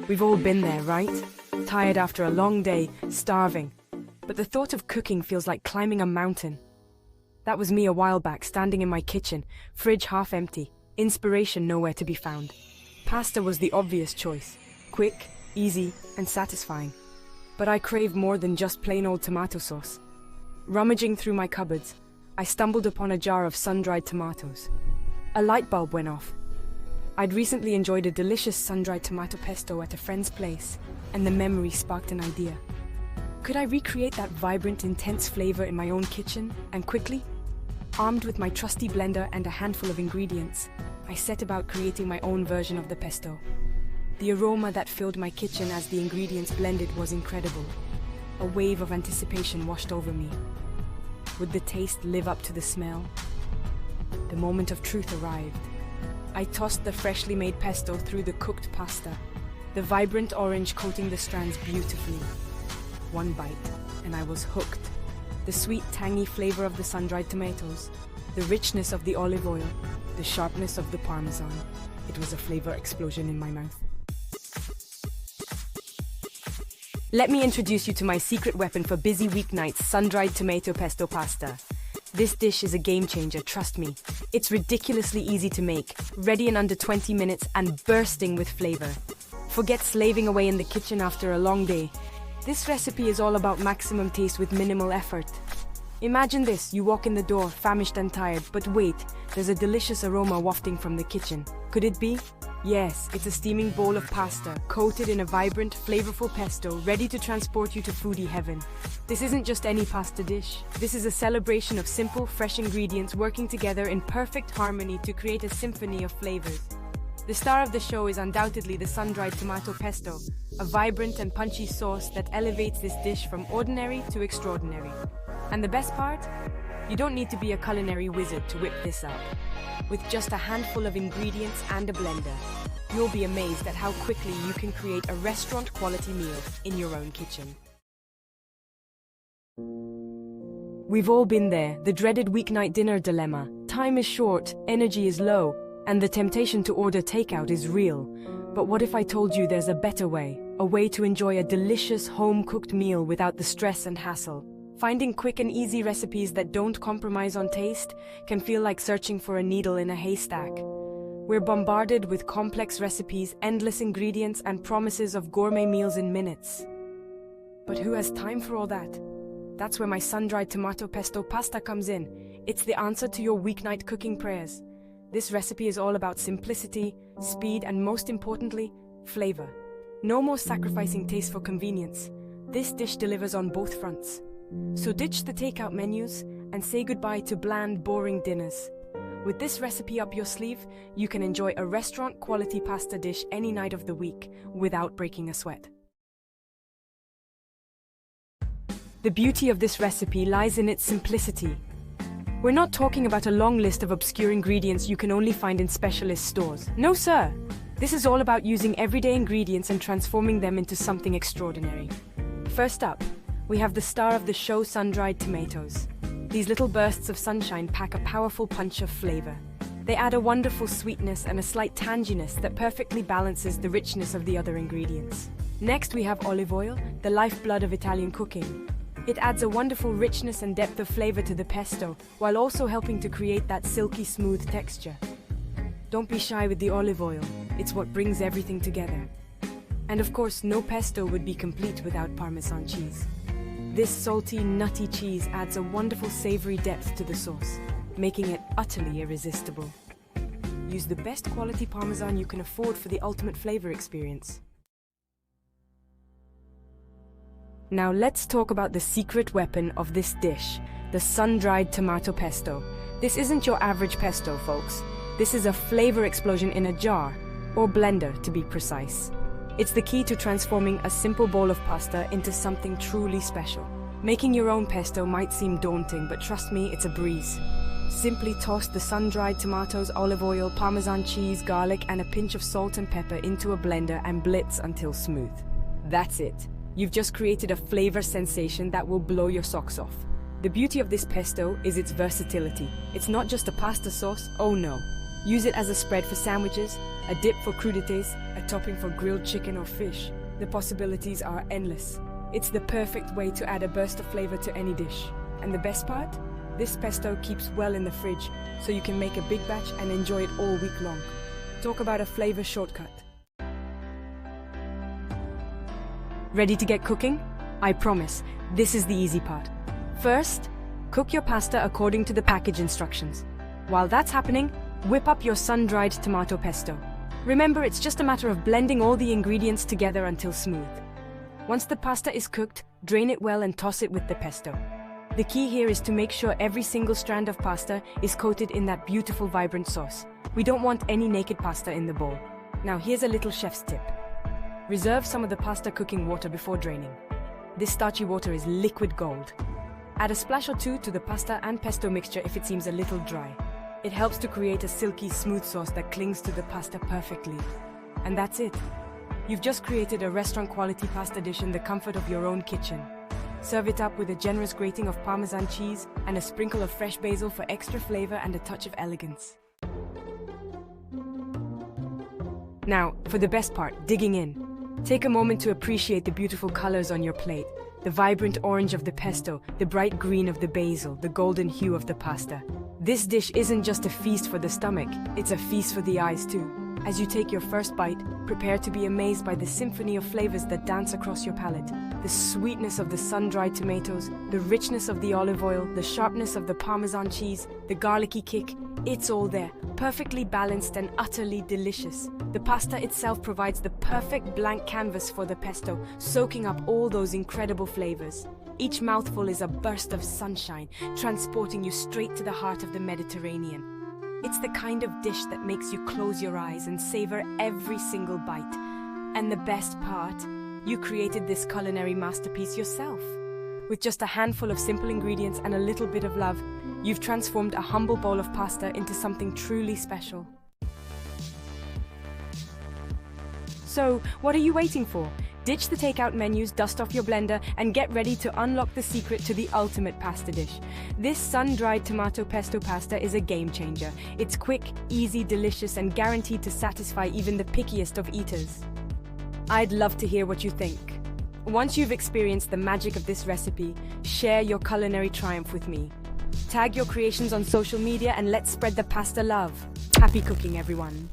We've all been there, right? Tired after a long day, starving. But the thought of cooking feels like climbing a mountain. That was me a while back, standing in my kitchen, fridge half empty, inspiration nowhere to be found. Pasta was the obvious choice. Quick, easy, and satisfying. But I craved more than just plain old tomato sauce. Rummaging through my cupboards, I stumbled upon a jar of sun-dried tomatoes. A light bulb went off. I'd recently enjoyed a delicious sun-dried tomato pesto at a friend's place, and the memory sparked an idea. Could I recreate that vibrant, intense flavor in my own kitchen, and quickly? Armed with my trusty blender and a handful of ingredients, I set about creating my own version of the pesto. The aroma that filled my kitchen as the ingredients blended was incredible. A wave of anticipation washed over me. Would the taste live up to the smell? The moment of truth arrived. I tossed the freshly made pesto through the cooked pasta, the vibrant orange coating the strands beautifully. One bite, and I was hooked. The sweet, tangy flavor of the sun-dried tomatoes, the richness of the olive oil, the sharpness of the parmesan. It was a flavor explosion in my mouth. Let me introduce you to my secret weapon for busy weeknights, sun-dried tomato pesto pasta. This dish is a game changer, trust me. It's ridiculously easy to make, ready in under 20 minutes and bursting with flavor. Forget slaving away in the kitchen after a long day. This recipe is all about maximum taste with minimal effort. Imagine this, you walk in the door, famished and tired, but wait, there's a delicious aroma wafting from the kitchen. Could it be? Yes, it's a steaming bowl of pasta, coated in a vibrant, flavorful pesto, ready to transport you to foodie heaven. This isn't just any pasta dish. This is a celebration of simple, fresh ingredients working together in perfect harmony to create a symphony of flavors. The star of the show is undoubtedly the sun-dried tomato pesto, a vibrant and punchy sauce that elevates this dish from ordinary to extraordinary. And the best part? You don't need to be a culinary wizard to whip this up. With just a handful of ingredients and a blender, you'll be amazed at how quickly you can create a restaurant-quality meal in your own kitchen. We've all been there, the dreaded weeknight dinner dilemma. Time is short, energy is low, and the temptation to order takeout is real. But what if I told you there's a better way? A way to enjoy a delicious home-cooked meal without the stress and hassle. Finding quick and easy recipes that don't compromise on taste can feel like searching for a needle in a haystack. We're bombarded with complex recipes, endless ingredients, and promises of gourmet meals in minutes. But who has time for all that? That's where my sun-dried tomato pesto pasta comes in. It's the answer to your weeknight cooking prayers. This recipe is all about simplicity, speed, and most importantly, flavor. No more sacrificing taste for convenience. This dish delivers on both fronts. So ditch the takeout menus and say goodbye to bland, boring dinners. With this recipe up your sleeve, you can enjoy a restaurant-quality pasta dish any night of the week without breaking a sweat. The beauty of this recipe lies in its simplicity. We're not talking about a long list of obscure ingredients you can only find in specialist stores. No, sir. This is all about using everyday ingredients and transforming them into something extraordinary. First up, we have the star of the show, sun-dried tomatoes. These little bursts of sunshine pack a powerful punch of flavor. They add a wonderful sweetness and a slight tanginess that perfectly balances the richness of the other ingredients. Next, we have olive oil, the lifeblood of Italian cooking. It adds a wonderful richness and depth of flavor to the pesto, while also helping to create that silky smooth texture. Don't be shy with the olive oil, it's what brings everything together. And of course, no pesto would be complete without Parmesan cheese. This salty, nutty cheese adds a wonderful savory depth to the sauce, making it utterly irresistible. Use the best quality Parmesan you can afford for the ultimate flavor experience. Now let's talk about the secret weapon of this dish, the sun-dried tomato pesto. This isn't your average pesto, folks. This is a flavor explosion in a jar, or blender to be precise. It's the key to transforming a simple bowl of pasta into something truly special. Making your own pesto might seem daunting, but trust me, it's a breeze. Simply toss the sun-dried tomatoes, olive oil, Parmesan cheese, garlic, and a pinch of salt and pepper into a blender and blitz until smooth. That's it. You've just created a flavor sensation that will blow your socks off. The beauty of this pesto is its versatility. It's not just a pasta sauce, oh no. Use it as a spread for sandwiches, a dip for crudités, a topping for grilled chicken or fish. The possibilities are endless. It's the perfect way to add a burst of flavor to any dish. And the best part? This pesto keeps well in the fridge, so you can make a big batch and enjoy it all week long. Talk about a flavor shortcut. Ready to get cooking? I promise, this is the easy part. First, cook your pasta according to the package instructions. While that's happening, whip up your sun-dried tomato pesto. Remember, it's just a matter of blending all the ingredients together until smooth. Once the pasta is cooked, drain it well and toss it with the pesto. The key here is to make sure every single strand of pasta is coated in that beautiful vibrant sauce. We don't want any naked pasta in the bowl. Now here's a little chef's tip. Reserve some of the pasta cooking water before draining. This starchy water is liquid gold. Add a splash or two to the pasta and pesto mixture if it seems a little dry. It helps to create a silky, smooth sauce that clings to the pasta perfectly. And that's it. You've just created a restaurant-quality pasta dish in the comfort of your own kitchen. Serve it up with a generous grating of Parmesan cheese and a sprinkle of fresh basil for extra flavor and a touch of elegance. Now, for the best part, digging in. Take a moment to appreciate the beautiful colors on your plate. The vibrant orange of the pesto, the bright green of the basil, the golden hue of the pasta. This dish isn't just a feast for the stomach, it's a feast for the eyes too. As you take your first bite, prepare to be amazed by the symphony of flavors that dance across your palate. The sweetness of the sun-dried tomatoes, the richness of the olive oil, the sharpness of the Parmesan cheese, the garlicky kick, it's all there, perfectly balanced and utterly delicious. The pasta itself provides the perfect blank canvas for the pesto, soaking up all those incredible flavors. Each mouthful is a burst of sunshine, transporting you straight to the heart of the Mediterranean. It's the kind of dish that makes you close your eyes and savor every single bite. And the best part, you created this culinary masterpiece yourself. With just a handful of simple ingredients and a little bit of love, you've transformed a humble bowl of pasta into something truly special. So, what are you waiting for? Ditch the takeout menus, dust off your blender, and get ready to unlock the secret to the ultimate pasta dish. This sun-dried tomato pesto pasta is a game changer. It's quick, easy, delicious, and guaranteed to satisfy even the pickiest of eaters. I'd love to hear what you think. Once you've experienced the magic of this recipe, share your culinary triumph with me. Tag your creations on social media and let's spread the pasta love. Happy cooking, everyone.